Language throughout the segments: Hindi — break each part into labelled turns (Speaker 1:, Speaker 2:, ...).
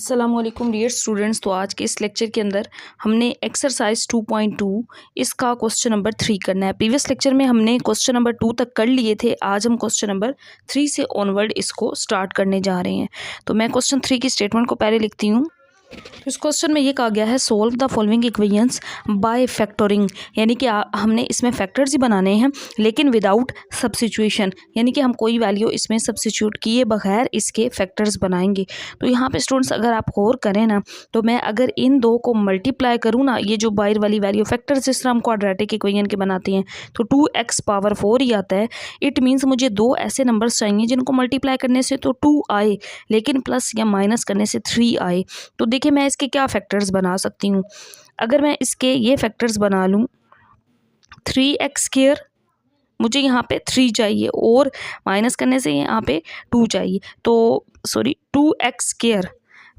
Speaker 1: अस्सलामुअलैकुम डियर स्टूडेंट्स। तो आज के इस लेक्चर के अंदर हमने एक्सरसाइज 2.2 इसका क्वेश्चन नंबर 3 करना है। प्रीवियस लेक्चर में हमने क्वेश्चन नंबर 2 तक कर लिए थे। आज हम क्वेश्चन नंबर 3 से ऑनवर्ड इसको स्टार्ट करने जा रहे हैं। तो मैं क्वेश्चन 3 की स्टेटमेंट को पहले लिखती हूँ। इस क्वेश्चन में ये कहा गया है solve the following equations bye factoring, यानी कि हमने इसमें फैक्टर्स ही बनाने हैं लेकिन विदाउट सब्स्टिट्यूशन, यानी कि हम कोई वैल्यू इसमें सब्स्टिट्यूट किए बगैर इसके फैक्टर्स बनाएंगे। तो यहाँ पे स्टूडेंट्स अगर आप गौर करें ना, तो मैं अगर इन दो को मल्टीप्लाई करूँ ना, ये जो बाहर वाली वैल्यू फैक्टर्स जिस तरह हम क्वाड्रेटिक इक्वेशन के बनाते हैं तो 2x पावर 4 ही आता है। इट मीन्स मुझे दो ऐसे नंबर्स चाहिए जिनको मल्टीप्लाई करने से तो 2 आए लेकिन प्लस या माइनस करने से 3 आए। तो देखिए मैं इसके क्या फैक्टर्स बना सकती हूँ। अगर मैं इसके ये फैक्टर्स बना लूँ, 3x², मुझे यहाँ पे 3 चाहिए और माइनस करने से यहाँ पे 2 चाहिए, तो सॉरी 2x²,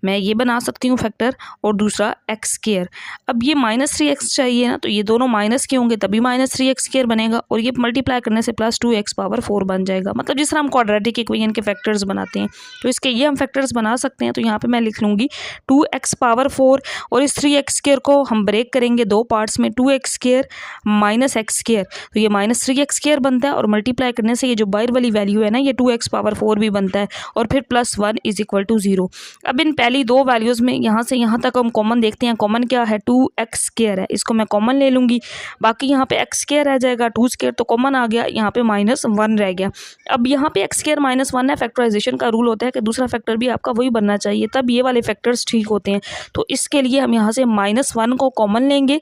Speaker 1: मैं ये बना सकती हूँ फैक्टर, और दूसरा x²। अब ये -3x चाहिए ना, तो ये दोनों माइनस के होंगे तभी -3x² बनेगा, और ये मल्टीप्लाई करने से +2x पावर 4 बन जाएगा। मतलब जिस तरह हम क्वाड्रेटिक इक्वेशन के फैक्टर्स बनाते हैं तो इसके ये हम फैक्टर्स बना सकते हैं। तो यहाँ पे मैं लिख लूँगी 2x पावर 4, और इस 3x² को हम ब्रेक करेंगे दो पार्ट्स में, 2x² माइनस x², तो ये -3x² बनता है, और मल्टीप्लाई करने से ये जो बाहर वाली वैल्यू है ना, ये 2x पावर 4 भी बनता है, और फिर +1 = 0। अब इन पहली दो वैल्यूज़ में यहाँ से यहाँ तक हम कॉमन देखते हैं। कॉमन क्या है? 2x² है, इसको मैं कॉमन ले लूँगी। बाकी यहाँ पे x² रह जाएगा, 2² तो कॉमन आ गया, यहाँ पे -1 रह गया। अब यहाँ पे x² -1 है। फैक्टराइजेशन का रूल होता है कि दूसरा फैक्टर भी आपका वही बनना चाहिए, तब ये वाले फैक्टर्स ठीक होते हैं। तो इसके लिए हम यहाँ से -1 को कॉमन लेंगे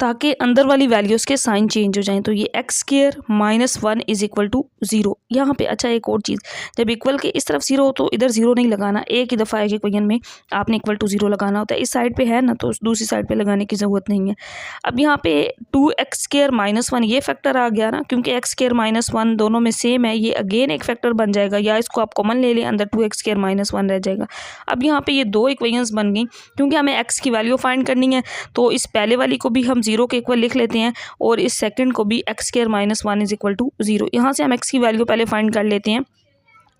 Speaker 1: ताकि अंदर वाली वैल्यूज़ के साइन चेंज हो जाएं। तो ये x² -1 = 0 यहाँ पे। अच्छा, एक और चीज़, जब इक्वल के इस तरफ 0 हो तो इधर 0 नहीं लगाना, एक ही दफ़ा एक इक्वेशन में आपने =0 लगाना होता है। इस साइड पे है ना, तो दूसरी साइड पे लगाने की ज़रूरत नहीं है। अब यहाँ पे 2x² -1 ये फैक्टर आ गया ना, क्योंकि x² -1 दोनों में सेम है, ये अगेन एक फैक्टर बन जाएगा, या इसको आप कॉमन ले लें, अंदर 2x² -1 रह जाएगा। अब यहाँ पे ये दो इक्वेशंस बन गई। क्योंकि हमें x की वैल्यू फाइंड करनी है तो इस पहले वाली को भी हम 0 के इक्वल लिख लेते हैं, और इस सेकंड को भी x² -1 = 0। यहाँ से हम x की वैल्यू पहले फाइंड कर लेते हैं।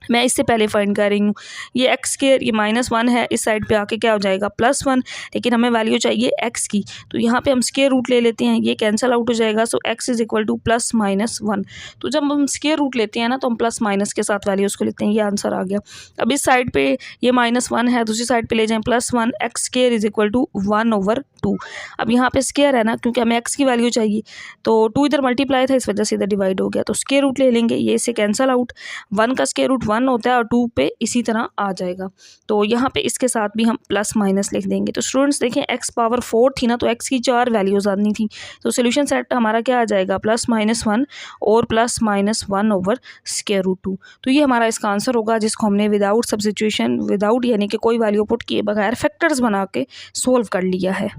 Speaker 1: मैं इससे पहले फाइंड कर रही हूँ, ये x² ये -1 है, इस साइड पे आके क्या हो जाएगा +1, लेकिन हमें वैल्यू चाहिए x की, तो यहाँ पे हम स्क्वायर रूट ले लेते हैं, ये कैंसिल आउट हो जाएगा। सो x = +-1। तो जब हम स्क्वायर रूट लेते हैं ना, तो हम प्लस माइनस के साथ वैल्यूज़ को लेते हैं। ये आंसर आ गया। अब इस साइड पे ये -1 है, दूसरी साइड पे ले जाएं +1, x² = 1/2। अब यहाँ पे स्क्वायर है ना, क्योंकि हमें x की वैल्यू चाहिए, तो 2 इधर मल्टीप्लाई था, इस वजह से इधर डिवाइड हो गया, तो स्क्वायर रूट ले लेंगे, ये से कैंसिल आउट। 1 का स्क्वायर रूट 1 होता है, और 2 पे इसी तरह आ जाएगा। तो यहाँ पे इसके साथ भी हम प्लस माइनस लिख देंगे। तो स्टूडेंट्स देखें, x पावर 4 थी ना, तो x की 4 वैल्यूज़ आनी थी, तो सोल्यूशन सेट हमारा क्या आ जाएगा +-1 और +-1/√2। तो ये हमारा इसका आंसर होगा, जिसको हमने विदाउट सब्स्टिट्यूशन, विदाउट यानी कि कोई वैल्यू पुट किए बगैर फैक्टर्स बना के सोल्व कर लिया है।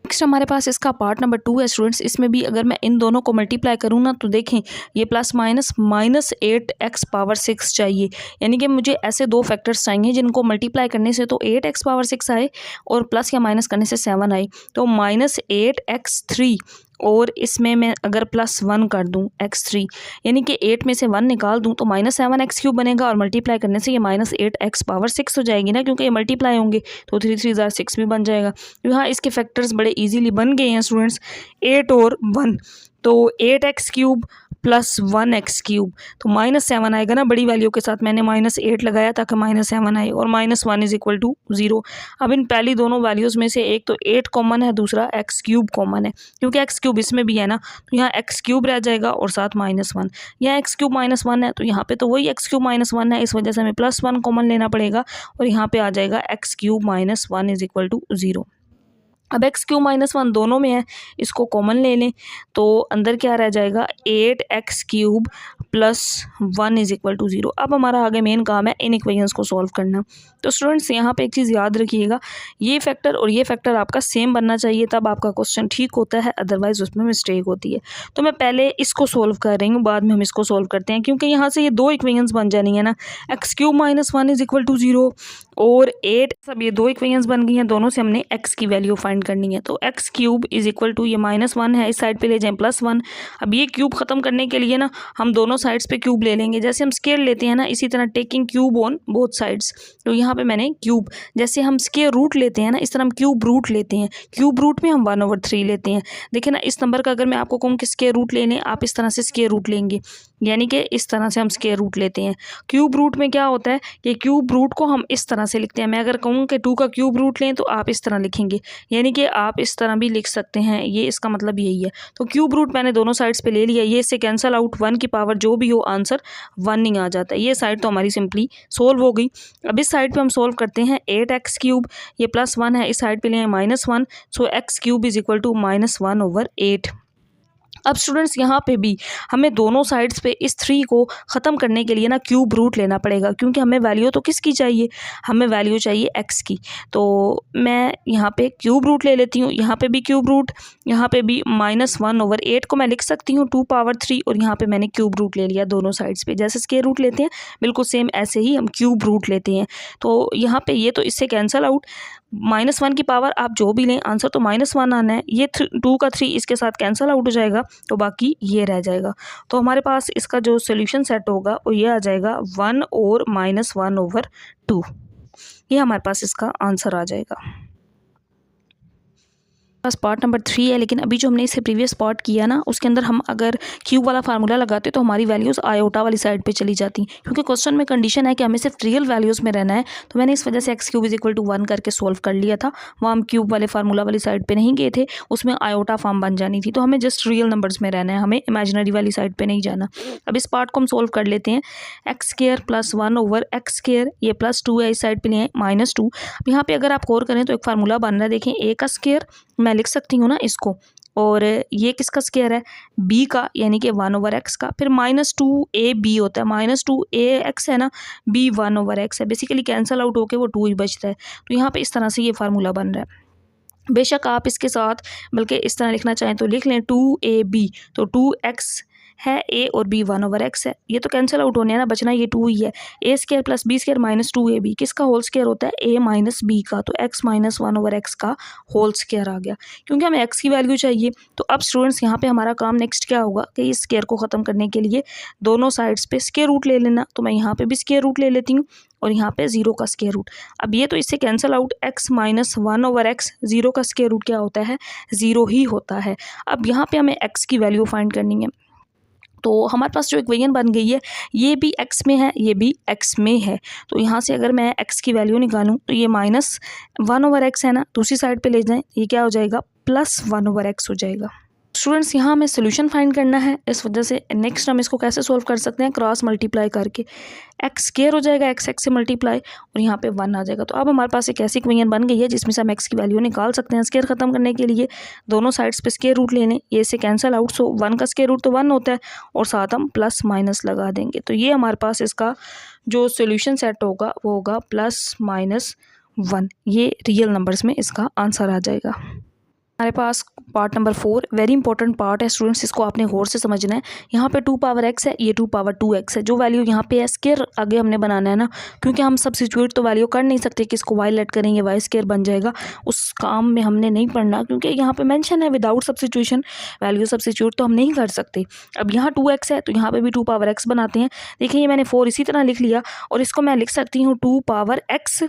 Speaker 1: नेक्स्ट हमारे पास इसका पार्ट नंबर 2 है स्टूडेंट्स। इसमें भी अगर मैं इन दोनों को मल्टीप्लाई करूँ ना, तो देखें ये +-8x पावर 6 चाहिए, यानी कि मुझे ऐसे दो फैक्टर्स चाहिए जिनको मल्टीप्लाई करने से तो 8x पावर 6 आए और प्लस या माइनस करने से 7 आए। तो -8x3, और इसमें मैं अगर +1 कर दूं x3, यानी कि 8 में से 1 निकाल दूं तो -7x³ बनेगा, और मल्टीप्लाई करने से ये -8x पावर 6 हो जाएगी ना, क्योंकि ये मल्टीप्लाई होंगे, तो 3 3 = 6 भी बन जाएगा। यहाँ इसके फैक्टर्स बड़े इजीली बन गए हैं स्टूडेंट्स, 8 और 1, तो 8x³ + 1x³, तो -7 आएगा ना, बड़ी वैल्यू के साथ मैंने -8 लगाया ताकि -7 आए, और -1 = 0। अब इन पहली दोनों वैल्यूज़ में से एक तो 8 कॉमन है, दूसरा x³ कॉमन है, क्योंकि x³ इसमें भी है ना, तो यहाँ x³ रह जाएगा और साथ -1। यहाँ x³ -1 है, तो यहाँ पे तो वही x³ -1 है, इस वजह से हमें +1 कॉमन लेना पड़ेगा, और यहाँ पे आ जाएगा x³ -1 = 0। अब x³ -1 दोनों में है, इसको कॉमन ले लें, तो अंदर क्या रह जाएगा 8x³ + 1 = 0। अब हमारा आगे मेन काम है इन इक्वेशंस को सॉल्व करना। तो स्टूडेंट्स यहाँ पे एक चीज़ याद रखिएगा, ये फैक्टर और ये फैक्टर आपका सेम बनना चाहिए, तब आपका क्वेश्चन ठीक होता है, अदरवाइज उसमें मिस्टेक होती है। तो मैं पहले इसको सॉल्व कर रही हूँ, बाद में हम इसको सॉल्व करते हैं, क्योंकि यहाँ से ये दो इक्वेशंस बन जानी है ना, x³ -1 = 0 और 8, सब ये दो इक्वेशंस बन गई हैं, दोनों से हमने x की वैल्यू फाइंड करनी है। तो x cube is equal to ये -1 है, इस साइड पे ले जाएं +1। अब ये क्यूब ख़त्म करने के लिए ना हम दोनों साइड्स पे क्यूब ले लेंगे, जैसे हम स्क्वायर लेते हैं ना, इसी तरह taking cube on both sides. तो यहाँ पे मैंने क्यूब, जैसे हम स्क्वायर रूट लेते हैं ना, इस तरह हम क्यूब रूट लेते हैं। क्यूब रूट में हम 1/3 लेते हैं। देखिए ना, इस नंबर का अगर मैं आपको कहूँ कि स्क्वायर रूट ले लें, आप इस तरह से स्क्वायर रूट लेंगे, यानी कि इस तरह से हम स्क्वायर रूट लेते हैं। क्यूब रूट में क्या होता है कि क्यूब रूट को हम इस तरह से लिखते हैं। मैं अगर कहूँ कि 2 का क्यूब रूट लें तो आप इस तरह लिखेंगे, यानी कि आप इस तरह भी लिख सकते हैं, ये इसका मतलब यही है। तो क्यूब रूट मैंने दोनों साइड्स पे ले लिया, ये इससे कैंसल आउट, 1 की पावर जो भी हो आंसर 1 ही आ जाता है। ये साइड तो हमारी सिंपली सोल्व हो गई। अब इस साइड पे हम सोल्व करते हैं, 8x क्यूब, ये +1 है, इस साइड पे लें -1, so x cube is equal to -1/8। अब स्टूडेंट्स यहाँ पे भी हमें दोनों साइड्स पे इस 3 को ख़त्म करने के लिए ना क्यूब रूट लेना पड़ेगा, क्योंकि हमें वैल्यू तो किसकी चाहिए, हमें वैल्यू चाहिए x की। तो मैं यहाँ पे क्यूब रूट ले लेती हूँ, यहाँ पे भी क्यूब रूट, यहाँ पे भी -1/8 को मैं लिख सकती हूँ 2 पावर 3, और यहाँ पे मैंने क्यूब रूट ले लिया दोनों साइड्स पे। जैसे स्क्वायर रूट लेते हैं बिल्कुल सेम ऐसे ही हम क्यूब रूट लेते हैं। तो यहाँ पे ये तो इससे कैंसल आउट, -1 की पावर आप जो भी लें आंसर तो -1 आना है। ये 2 का 3 इसके साथ कैंसल आउट हो जाएगा, तो बाकी ये रह जाएगा। तो हमारे पास इसका जो सोल्यूशन सेट होगा वो ये आ जाएगा 1 और -1/2। ये हमारे पास इसका आंसर आ जाएगा। पास पार्ट नंबर 3 है, लेकिन अभी जो हमने इससे प्रीवियस पार्ट किया ना, उसके अंदर हम अगर क्यूब वाला फार्मूला लगाते तो हमारी वैल्यूज़ आयोटा वाली साइड पे चली जाती, क्योंकि क्वेश्चन में कंडीशन है कि हमें सिर्फ रियल वैल्यूज़ में रहना है। तो मैंने इस वजह से x cube is equal to 1 करके सोल्व कर लिया था। वहाँ हम क्यूब वाले फार्मूला वाली साइड पर नहीं गए थे, उसमें आयोटा फॉर्म बन जानी थी। तो हमें जस्ट रियल नंबर्स में रहना है, हमें इमेजिनरी वाली साइड पर नहीं जाना। अब इस पार्ट को हम सोल्व कर लेते हैं। x² + 1/x², ये +2 है, इस साइड पर लिए -2। अब यहाँ पर अगर आप गौर करें तो एक फार्मूला बन रहा है, देखें a का स्क्वायर मैं लिख सकती हूँ ना इसको, और ये किसका स्क्वायर है, b का, यानी कि 1/x का। फिर -2ab होता है, -2ax है ना, b 1/x है। बेसिकली कैंसल आउट होके वो 2 ही बचता है। तो यहाँ पे इस तरह से ये फार्मूला बन रहा है। बेशक आप इसके साथ बल्कि इस तरह लिखना चाहें तो लिख लें 2ab, तो 2x है, a और b 1/x है। ये तो कैंसिल आउट होने है ना, बचना ये 2 ही है। a² + b² -2ab किसका होल स्क्वायर होता है, a - b का, तो x - 1/x का होल स्क्वायर आ गया, क्योंकि हमें x की वैल्यू चाहिए। तो अब स्टूडेंट्स यहाँ पे हमारा काम नेक्स्ट क्या होगा कि इस स्क्वायर को ख़त्म करने के लिए दोनों साइड्स पे स्क्वायर रूट ले लेना। तो मैं यहाँ पे भी स्क्वायर रूट ले लेती हूँ और यहाँ पे 0 का स्क्वायर रूट। अब ये तो इससे कैंसिल आउट, x - 1/x, 0 का स्क्वायर रूट क्या होता है, 0 ही होता है। अब यहाँ पे हमें x की वैल्यू फाइंड करनी है। तो हमारे पास जो इक्वेशन बन गई है, ये भी x में है, ये भी x में है। तो यहाँ से अगर मैं x की वैल्यू निकालूं तो ये -1/x है ना, दूसरी साइड पे ले जाएं, ये क्या हो जाएगा, +1/x हो जाएगा। स्टूडेंट्स यहाँ हमें सोल्यूशन फाइंड करना है, इस वजह से नेक्स्ट हम इसको कैसे सोल्व कर सकते हैं, क्रॉस मल्टीप्लाई करके। x² हो जाएगा, x से मल्टीप्लाई, और यहाँ पे 1 आ जाएगा। तो अब हमारे पास एक ऐसी इक्वेशन बन गई है जिसमें से हम x की वैल्यू निकाल सकते हैं। स्क्वायर ख़त्म करने के लिए दोनों साइड्स पे स्क्वायर रूट लेने, ये इससे कैंसल आउट, सो 1 का स्क्वायर रूट तो 1 होता है, और साथ हम प्लस माइनस लगा देंगे। तो ये हमारे पास इसका जो सोल्यूशन सेट होगा वो होगा +-1। ये रियल नंबर्स में इसका आंसर आ जाएगा। हमारे पास part number 4 very important part है स्टूडेंट्स, इसको आपने गौर से समझना है। यहाँ पे 2 पावर x है, ये 2 पावर 2x है। जो वैल्यू यहाँ पे है, स्क्वायर आगे हमने बनाना है ना, क्योंकि हम सब्स्टिट्यूट तो वैल्यू कर नहीं सकते कि इसको y लेट करेंगे y² बन जाएगा। उस काम में हमने नहीं पढ़ना, क्योंकि यहाँ पे मेंशन है विदाउट सब्स्टिट्यूशन वैल्यू सब्स्टिट्यूट तो हम नहीं कर सकते। अब यहाँ 2x है तो यहाँ पे भी 2 पावर x बनाते हैं। देखिए ये मैंने 4 इसी तरह लिख लिया, और इसको मैं लिख सकती हूँ 2 पावर x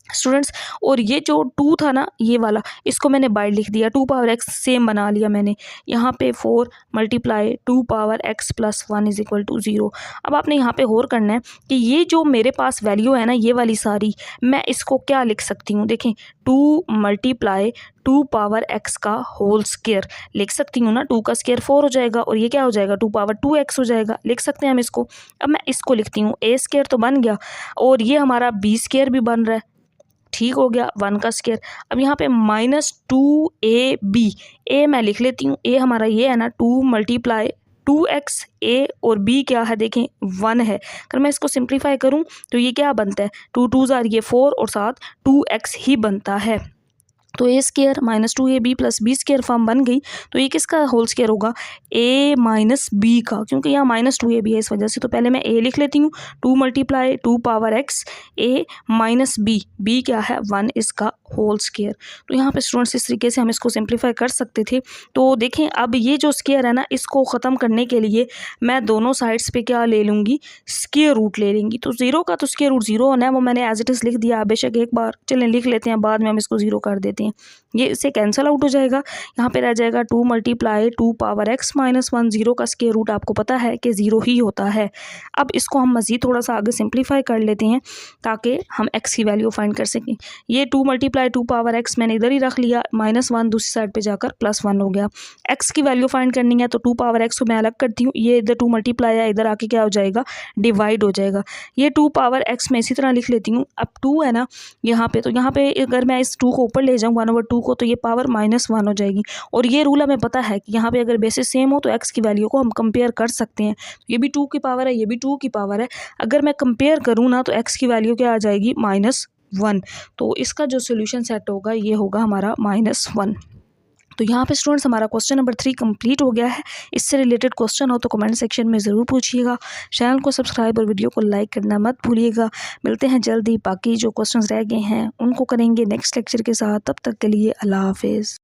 Speaker 1: स्टूडेंट्स। और ये जो 2 था ना, ये वाला, इसको मैंने बाय लिख दिया, 2 पावर x सेम बना लिया मैंने। यहाँ पे 4 × 2 पावर x + 1 = 0। अब आपने यहाँ पे गौर करना है कि ये जो मेरे पास वैल्यू है ना, ये वाली सारी, मैं इसको क्या लिख सकती हूँ, देखें 2 × 2 पावर x का होल स्क्वायर लिख सकती हूँ ना। 2 का स्क्वायर 4 हो जाएगा, और ये क्या हो जाएगा, 2 पावर 2x हो जाएगा, लिख सकते हैं हम इसको। अब मैं इसको लिखती हूँ, a² तो बन गया, और ये हमारा b² भी बन रहा है, ठीक हो गया, 1 का स्क्वायर। अब यहाँ पे -2ab, a मैं लिख लेती हूँ, a हमारा ये है ना, 2 × 2x, a और b क्या है, देखें 1 है। अगर मैं इसको सिंप्लीफाई करूँ तो ये क्या बनता है, 2 × 2 = 4, और साथ 2x ही बनता है। तो a square minus 2ab plus b square form बन गई। तो ये किसका होल स्केयर होगा, a माइनस बी का, क्योंकि यहाँ माइनस 2ab है इस वजह से। तो पहले मैं a लिख लेती हूँ, 2 multiply 2 power x a minus b क्या है 1 इसका होल स्केयर। तो यहाँ पे स्टूडेंट्स इस तरीके से हम इसको सिंप्लीफाई कर सकते थे। तो देखें अब ये जो स्केयर है ना, इसको ख़त्म करने के लिए मैं दोनों साइड्स पे क्या ले लूँगी, स्केयर रूट ले लेंगी। तो 0 का तो स्केयर रूट 0 होना है, वो मैंने एज इट इज़ लिख दिया। बेशक एक बार चलें लिख लेते हैं, बाद में हम इसको 0 कर देते हैं। ये इससे कैंसिल आउट हो जाएगा। यहाँ पे रह जाएगा 2 मल्टीप्लाई 2 पावर x माइनस 1। 0 का स्केयर रूट आपको पता है कि 0 ही होता है। अब इसको हम मज़ीद थोड़ा सा आगे सिंप्लीफाई कर लेते हैं ताकि हम x की वैल्यू फाइंड कर सकें। ये 2 मल्टीप्लाई 2 पावर x मैंने इधर ही रख लिया, माइनस 1 दूसरी साइड पे जाकर प्लस 1 हो गया। x की वैल्यू फाइंड करनी है तो 2 पावर x को मैं अलग करती हूँ, ये इधर 2 मल्टीप्लाई है, इधर आके क्या हो जाएगा, डिवाइड हो जाएगा। ये 2 पावर x मैं इसी तरह लिख लेती हूँ। अब 2 है ना यहाँ पे, तो यहाँ पे अगर मैं इस 2 को ऊपर ले जाऊँ 1/2 को, तो ये पावर -1 हो जाएगी। और ये रूल हमें पता है कि यहाँ पे अगर बेसिस सेम हो तो x की वैल्यू को हम कंपेयर कर सकते हैं। ये भी 2 की पावर है, ये भी 2 की पावर है। अगर मैं कंपेयर करूँ ना तो x की वैल्यू क्या आ जाएगी, -1। तो इसका जो सोल्यूशन सेट होगा ये होगा हमारा -1। तो यहाँ पे स्टूडेंट्स हमारा क्वेश्चन नंबर 3 कंप्लीट हो गया है। इससे रिलेटेड क्वेश्चन हो तो कमेंट सेक्शन में ज़रूर पूछिएगा। चैनल को सब्सक्राइब और वीडियो को लाइक करना मत भूलिएगा। मिलते हैं जल्दी, बाकी जो क्वेश्चंस रह गए हैं उनको करेंगे नेक्स्ट लेक्चर के साथ। तब तक के लिए अल्लाह हाफिज़।